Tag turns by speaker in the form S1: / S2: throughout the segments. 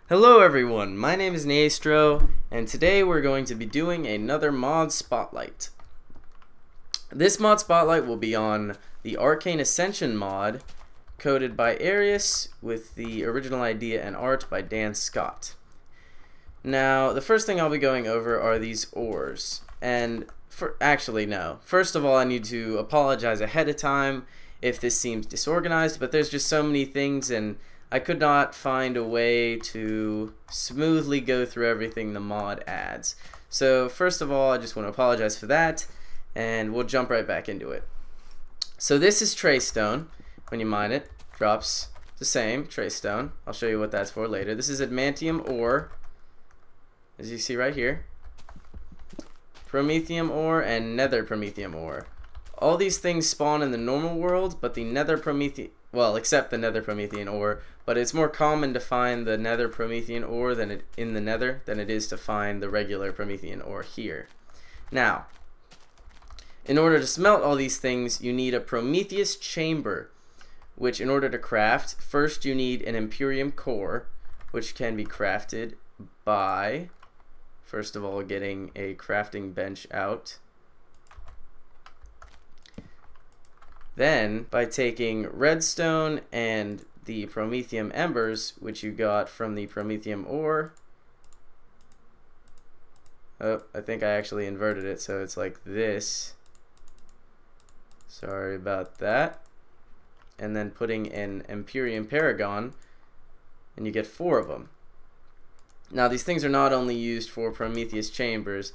S1: Hello everyone, my name is Naestro, and today we're going to be doing another mod spotlight. This mod spotlight will be on the Arcane Ascension mod, coded by Arius, with the original idea and art by Dan Scott. Now, the first thing I'll be going over are these ores, and first of all I need to apologize ahead of time if this seems disorganized, but there's just so many things and I could not find a way to smoothly go through everything the mod adds. So first of all, I just want to apologize for that, and we'll jump right back into it. So this is Trace Stone. When you mine it, drops the same Trace Stone. I'll show you what that's for later. This is Adamantium ore, as you see right here. Promethium ore and Nether Promethium ore. All these things spawn in the normal world, but the Nether Promethium, well, except the Nether Promethian ore, but it's more common to find the Nether Promethian ore in the Nether than it is to find the regular Promethian ore here. Now, in order to smelt all these things, you need a Prometheus chamber, which in order to craft, first you need an Imperium core, which can be crafted by, first of all, getting a crafting bench out. Then, by taking redstone and the Promethium embers, which you got from the Promethium ore. Oh, I think I actually inverted it, so it's like this. Sorry about that. And then putting an Imperium paragon, and you get 4 of them. Now, these things are not only used for Prometheus chambers,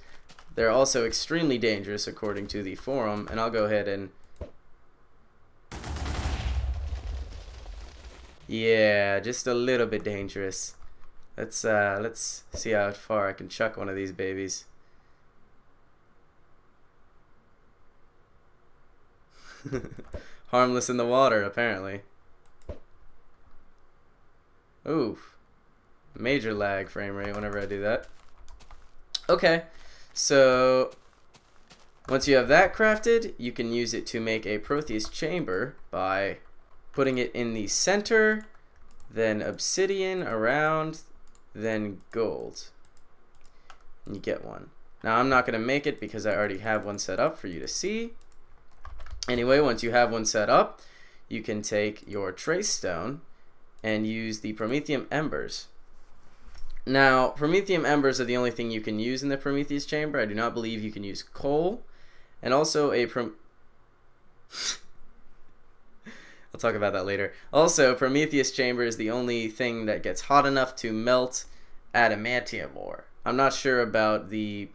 S1: they're also extremely dangerous according to the forum, and I'll go ahead and yeah, just a little bit dangerous. Let's see how far I can chuck one of these babies. Harmless in the water, apparently. Oof. Major lag frame rate whenever I do that. Okay, so once you have that crafted, you can use it to make a Prometheus chamber by putting it in the center, then obsidian around, then gold. And you get one. Now I'm not going to make it because I already have one set up for you to see. Anyway, once you have one set up, you can take your trace stone and use the Promethium embers. Now, Promethium embers are the only thing you can use in the Prometheus chamber. I do not believe you can use coal, and also I'll talk about that later. Also, Prometheus chamber is the only thing that gets hot enough to melt adamantium ore. I'm not sure about the...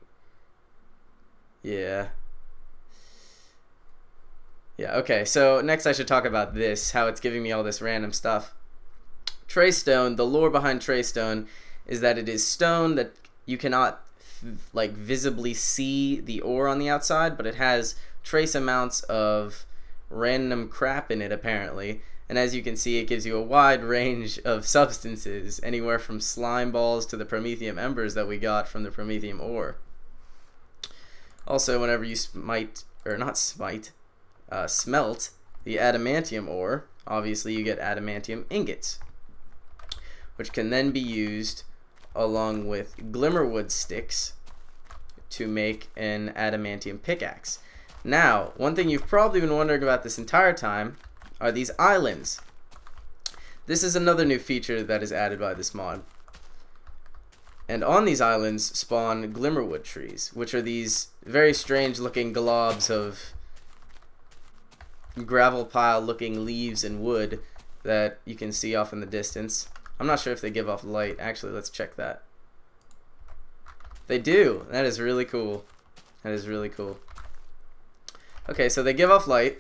S1: Yeah, okay, so next I should talk about this, how it's giving me all this random stuff. Trace stone, the lore behind trace stone is that it is stone that you cannot like visibly see the ore on the outside, but it has trace amounts of random crap in it apparently, and as you can see it gives you a wide range of substances, anywhere from slime balls to the Promethium embers that we got from the Promethium ore. Also, whenever you smelt the adamantium ore, obviously you get adamantium ingots, which can then be used along with glimmerwood sticks to make an adamantium pickaxe. Now, one thing you've probably been wondering about this entire time are these islands. This is another new feature that is added by this mod. And on these islands spawn glimmerwood trees, which are these very strange looking globs of gravel pile looking leaves and wood that you can see off in the distance. I'm not sure if they give off light. Actually, let's check that. They do. That is really cool. That is really cool. Okay, so they give off light,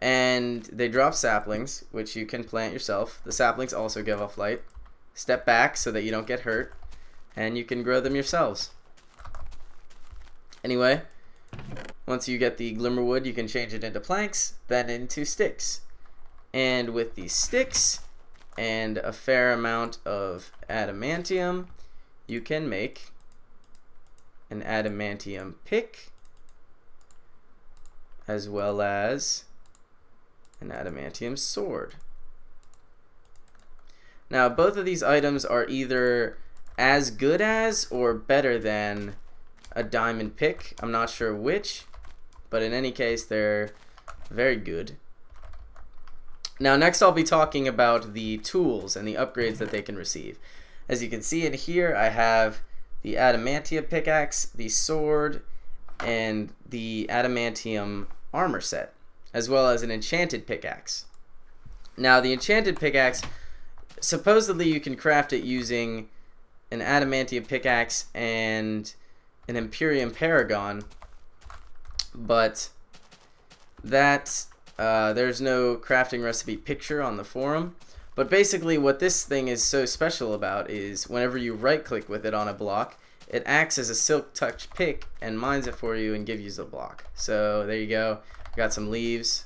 S1: and they drop saplings, which you can plant yourself. The saplings also give off light. Step back so that you don't get hurt, and you can grow them yourselves. Anyway, once you get the glimmerwood, you can change it into planks, then into sticks. And with these sticks and a fair amount of adamantium, you can make an adamantium pick, as well as an adamantium sword. Now both of these items are either as good as or better than a diamond pick. I'm not sure which, but in any case they're very good. Now next I'll be talking about the tools and the upgrades that they can receive. As you can see in here, I have the Adamantium pickaxe, the sword, and the Adamantium armor set, as well as an enchanted pickaxe. Now the enchanted pickaxe, supposedly you can craft it using an Adamantium pickaxe and an Imperium Paragon, but that there's no crafting recipe picture on the forum. But basically what this thing is so special about is whenever you right click with it on a block, it acts as a silk touch pick and mines it for you and gives you the block. So there you go, got some leaves.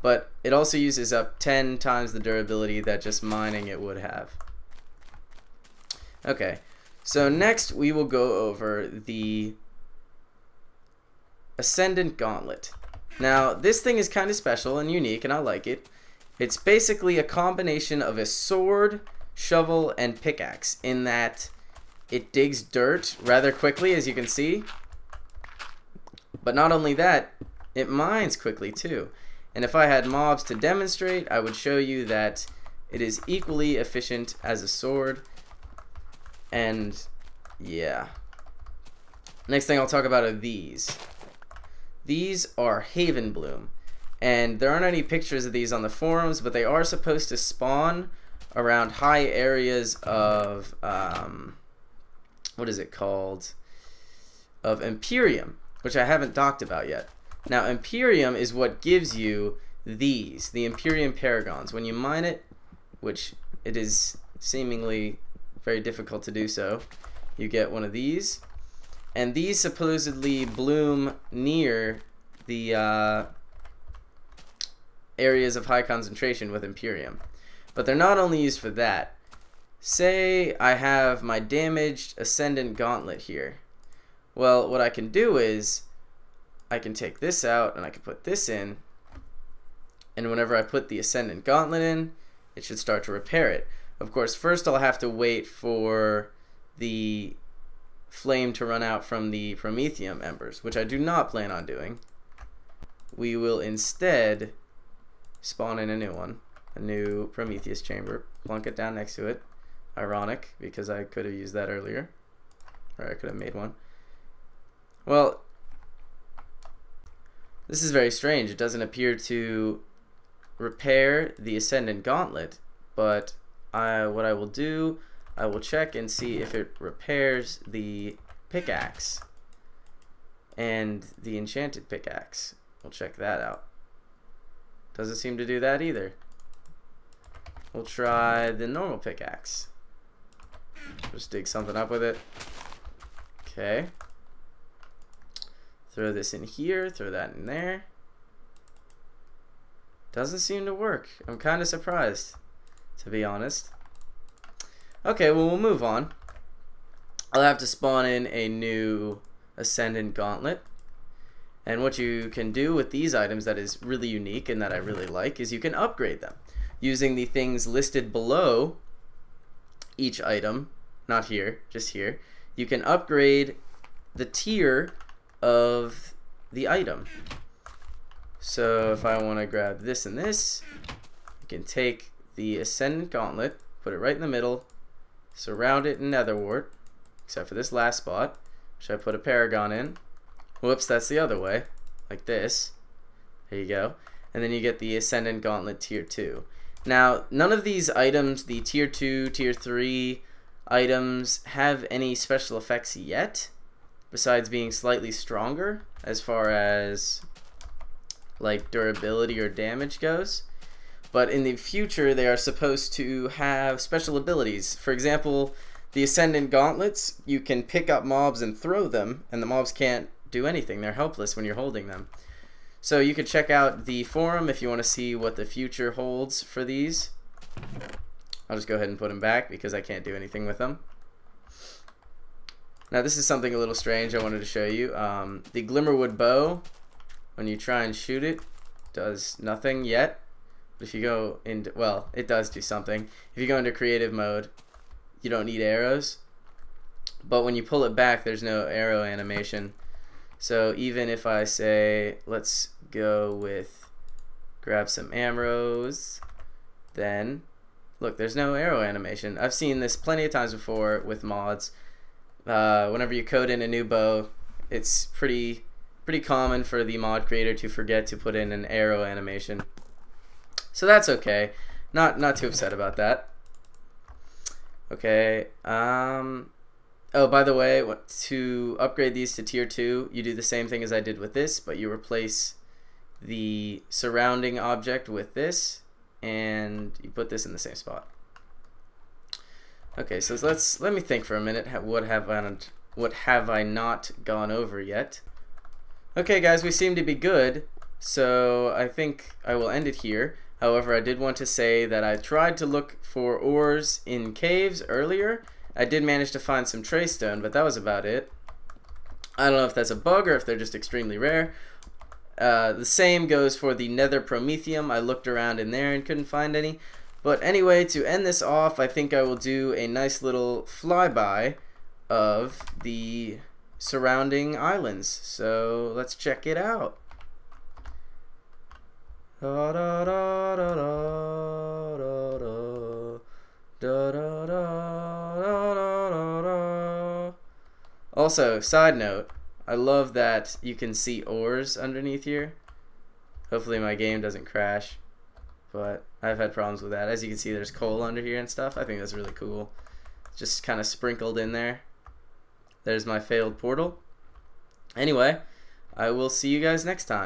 S1: But it also uses up 10 times the durability that just mining it would have. Okay, so next we will go over the Ascendant Gauntlet. Now this thing is kind of special and unique, and I like it. It's basically a combination of a sword, shovel, and pickaxe, in that it digs dirt rather quickly, as you can see. But not only that, it mines quickly too. And if I had mobs to demonstrate, I would show you that it is equally efficient as a sword. And yeah. Next thing I'll talk about are these. These are Haven Bloom. And there aren't any pictures of these on the forums, but they are supposed to spawn around high areas of, what is it called? Of Imperium, which I haven't talked about yet. Now, Imperium is what gives you these, the Imperium Paragons. When you mine it, which it is seemingly very difficult to do so, you get one of these. And these supposedly bloom near the areas of high concentration with Imperium. But they're not only used for that. Say I have my damaged Ascendant Gauntlet here. Well, what I can do is I can take this out and I can put this in, and whenever I put the Ascendant Gauntlet in, it should start to repair it. Of course, first I'll have to wait for the flame to run out from the Promethium embers, which I do not plan on doing. We will instead spawn in a new one, a new Prometheus chamber, plunk it down next to it. Ironic, because I could have used that earlier, or I could have made one. Well, this is very strange. It doesn't appear to repair the Ascendant Gauntlet, but what I will do, I will check and see if it repairs the pickaxe and the enchanted pickaxe. We'll check that out. Doesn't seem to do that either. We'll try the normal pickaxe. Just dig something up with it. Okay. Throw this in here, throw that in there. Doesn't seem to work. I'm kind of surprised, to be honest. Okay, well, we'll move on. I'll have to spawn in a new Ascendant Gauntlet. And what you can do with these items that is really unique and that I really like is you can upgrade them using the things listed below each item. Not here, just here. You can upgrade the tier of the item. So if I want to grab this and this, you can take the Ascendant Gauntlet, put it right in the middle, surround it in netherwort, except for this last spot, which I put a paragon in. Whoops, that's the other way, like this. There you go. And then you get the Ascendant Gauntlet tier 2. Now, none of these items, the tier 2, tier 3 items, have any special effects yet, besides being slightly stronger as far as like durability or damage goes. But in the future, they are supposed to have special abilities. For example, the Ascendant Gauntlets, you can pick up mobs and throw them, and the mobs can't do anything. They're helpless when you're holding them. So you could check out the forum if you want to see what the future holds for these. I'll just go ahead and put them back because I can't do anything with them. Now this is something a little strange I wanted to show you. The Glimmerwood bow, when you try and shoot it, does nothing yet. If you go into, well, it does do something. If you go into creative mode, you don't need arrows. But when you pull it back, there's no arrow animation. So even if I say, let's go with, grab some arrows, then look, there's no arrow animation. I've seen this plenty of times before with mods. Whenever you code in a new bow, it's pretty common for the mod creator to forget to put in an arrow animation. So that's okay. Not too upset about that. Okay. Oh, by the way, to upgrade these to tier 2, you do the same thing as I did with this, but you replace the surrounding object with this, and you put this in the same spot. Okay, so let me think for a minute. What have I not gone over yet? Okay, guys, we seem to be good, so I think I will end it here. However, I did want to say that I tried to look for ores in caves earlier. I did manage to find some trace stone, but that was about it. I don't know if that's a bug or if they're just extremely rare. The same goes for the nether promethium. I looked around in there and couldn't find any. But anyway, to end this off, I think I will do a nice little flyby of the surrounding islands. So let's check it out. Da, da, da, da, da, da, da, da, da, da, da, da. Also, side note, I love that you can see ores underneath here. Hopefully my game doesn't crash, but I've had problems with that. As you can see, there's coal under here and stuff. I think that's really cool. Just kind of sprinkled in there. There's my failed portal. Anyway, I will see you guys next time.